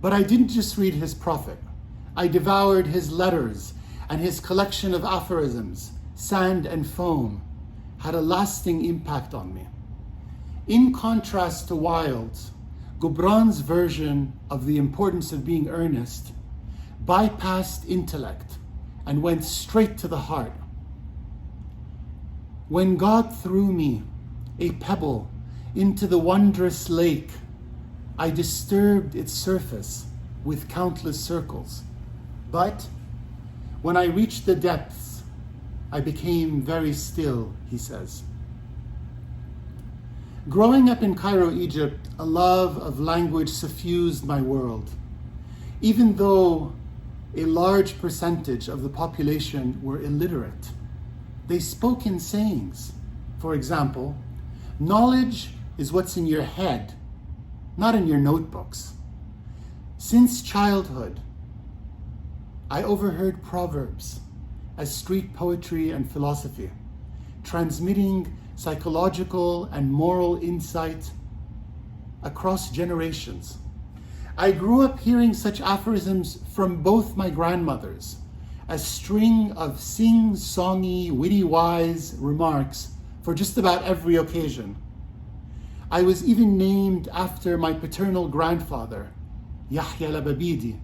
But I didn't just read his prophet. I devoured his letters, and his collection of aphorisms, Sand and Foam, had a lasting impact on me. In contrast to Wilde's, Gibran's version of the importance of being earnest bypassed intellect and went straight to the heart. When God threw me, a pebble, into the wondrous lake, I disturbed its surface with countless circles. But when I reached the depths, I became very still, he says. Growing up in Cairo, Egypt, a love of language suffused my world. Even though a large percentage of the population were illiterate, they spoke in sayings. For example, knowledge is what's in your head, not in your notebooks. Since childhood, I overheard proverbs as street poetry and philosophy, transmitting psychological and moral insight across generations. I grew up hearing such aphorisms from both my grandmothers, a string of sing-songy, witty-wise remarks for just about every occasion. I was even named after my paternal grandfather, Yahia Lababidi,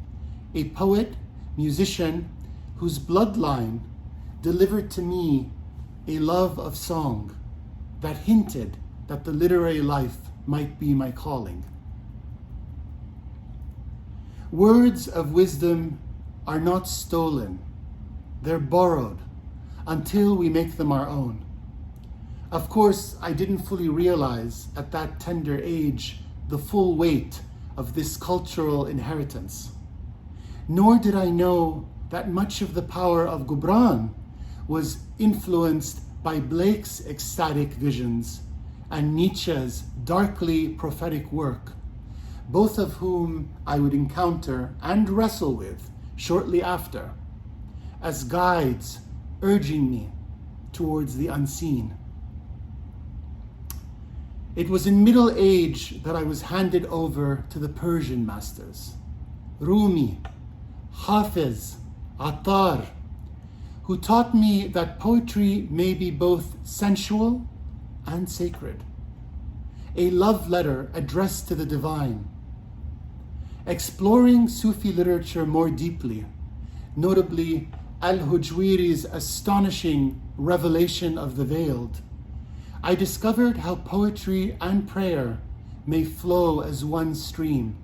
a poet, musician, whose bloodline delivered to me a love of song that hinted that the literary life might be my calling. Words of wisdom are not stolen, they're borrowed until we make them our own. Of course, I didn't fully realize at that tender age the full weight of this cultural inheritance. Nor did I know that much of the power of Gibran was influenced by Blake's ecstatic visions and Nietzsche's darkly prophetic work, both of whom I would encounter and wrestle with shortly after, as guides urging me towards the unseen. It was in middle age that I was handed over to the Persian masters, Rumi, Hafiz, Attar, who taught me that poetry may be both sensual and sacred, a love letter addressed to the divine. Exploring Sufi literature more deeply, notably Al-Hujwiri's astonishing Revelation of the Veiled, I discovered how poetry and prayer may flow as one stream,